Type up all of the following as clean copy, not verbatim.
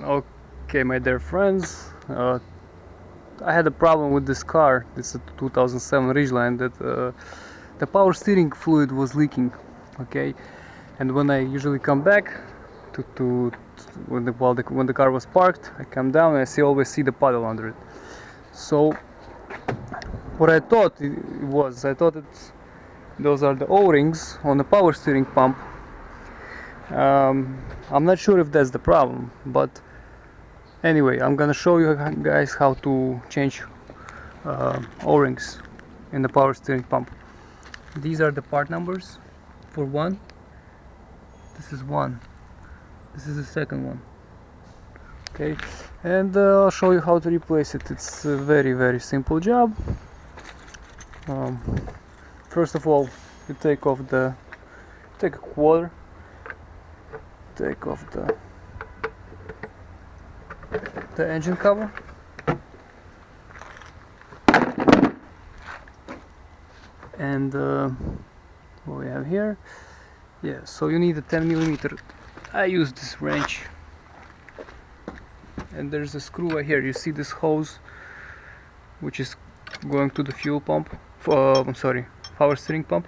Okay, my dear friends, I had a problem with this car. It's a 2007 Ridgeline that the power steering fluid was leaking. Okay, and when I usually come back to when the car was parked, I come down and I always see the puddle under it. So what I thought those are the O-rings on the power steering pump. I'm not sure if that's the problem, but anyway, I'm gonna show you guys how to change O-rings in the power steering pump. These are the part numbers for one. This is one. This is the second one. Okay, and I'll show you how to replace it. It's a very simple job. First of all, you take a quarter, take off the engine cover, and what we have here, yeah, so you need a 10mm. I use this wrench, and there's a screw right here. You see this hose which is going to the fuel pump, I'm sorry, power steering pump.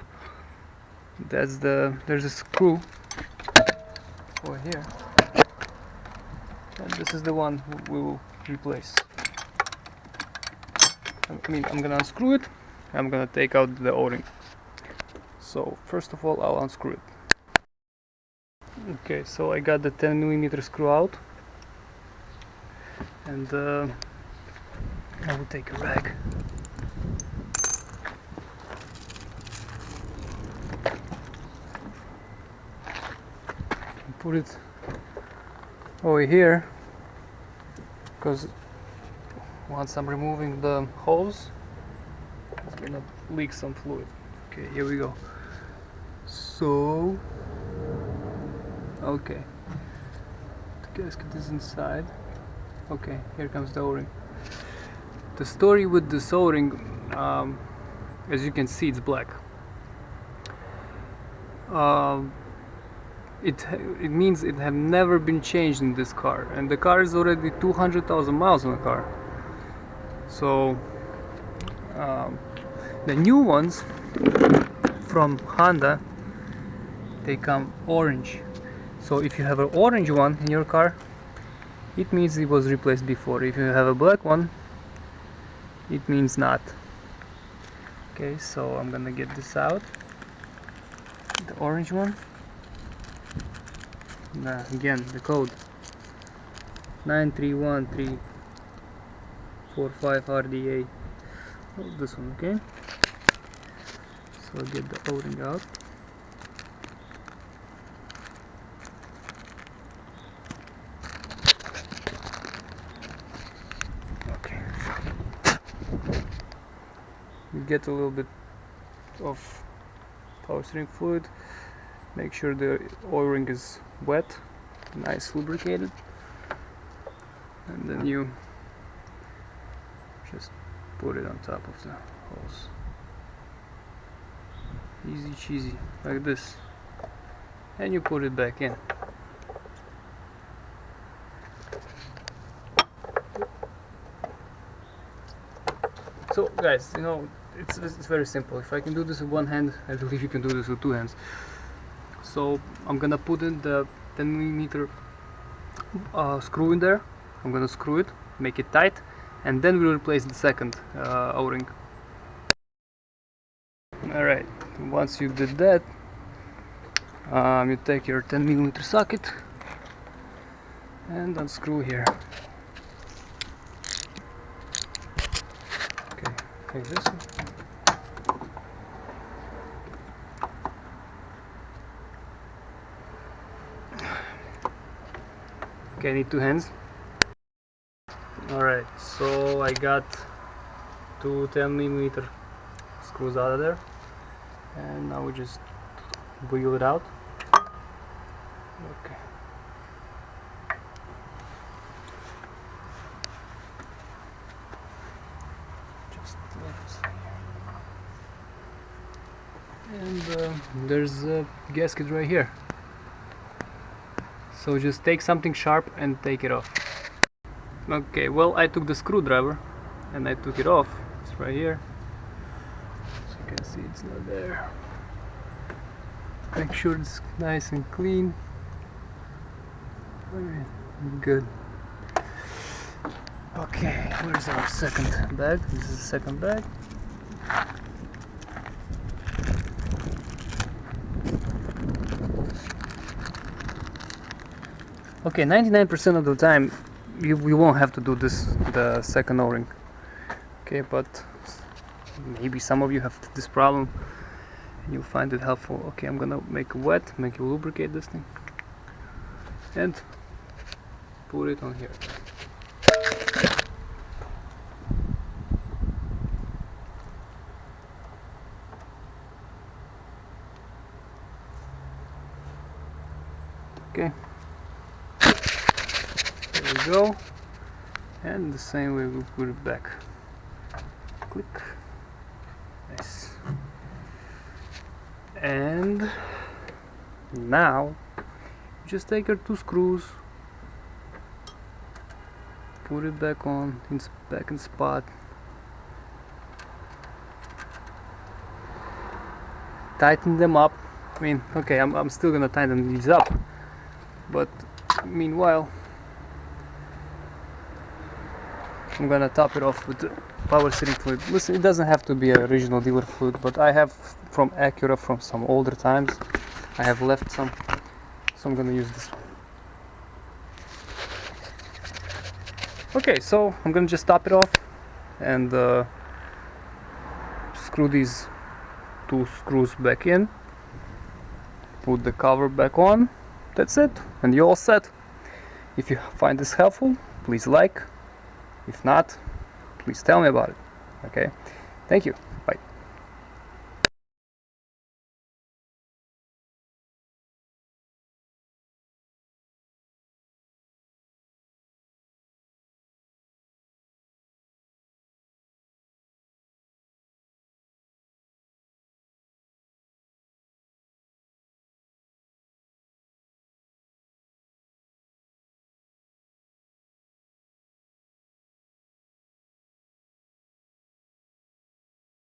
There's a screw over here, and this is the one we will replace. I'm gonna unscrew it. I'm gonna take out the O-ring. So first of all, I'll unscrew it. Okay, so I got the 10mm screw out, and I will take a rag. Put it over here, because once I'm removing the hose, it's gonna leak some fluid. Okay, here we go. So, okay, the gasket is inside. Okay, here comes the O-ring. The story with this O-ring, as you can see, it's black. It means it have never been changed in this car, and the car is already 200,000 miles on the car. So the new ones from Honda, they come orange. So if you have an orange one in your car, it means it was replaced before. If you have a black one, it means not. Okay, so I'm gonna get this out, the orange one. Again, the code 931-345 RDA. Oh, this one, okay. So I'll get the O-ring out. Okay. You get a little bit of power steering fluid. Make sure the O-ring is wet, nice lubricated, and then you just put it on top of the hose. Easy cheesy, like this, and you put it back in. So guys, you know, it's very simple. If I can do this with one hand, I believe you can do this with two hands. So I'm gonna put in the 10mm screw in there. I'm gonna screw it, make it tight, and then we'll replace the second O-ring. Alright, once you did that, you take your 10mm socket and unscrew here. Okay, take this one. Okay, I need two hands. Alright, so I got two 10mm screws out of there, and now we just wheel it out. Okay. Just like this. And there's a gasket right here. So just take something sharp and take it off. Okay, well, I took the screwdriver and I took it off. It's right here. As you can see, it's not there. Make sure it's nice and clean. Okay, good. Okay, where's our second bag? This is the second bag. Okay, 99% of the time we won't have to do this, the second O-ring. Okay, but maybe some of you have this problem and you'll find it helpful. Okay, I'm gonna make it wet, make you lubricate this thing and put it on here. Okay, there we go, and the same way we'll put it back. Click. Nice. And now just take your two screws, put it back on, back in spot, tighten them up. I mean, okay, I'm still gonna tighten these up, but meanwhile I'm gonna top it off with the power steering fluid. Listen, it doesn't have to be a original dealer fluid, but I have from Acura from some older times. I have left some, so I'm gonna use this one. Okay, so I'm gonna just top it off and screw these two screws back in, put the cover back on. That's it, and you're all set. If you find this helpful, please like. If not, please tell me about it. Okay, thank you. Bye.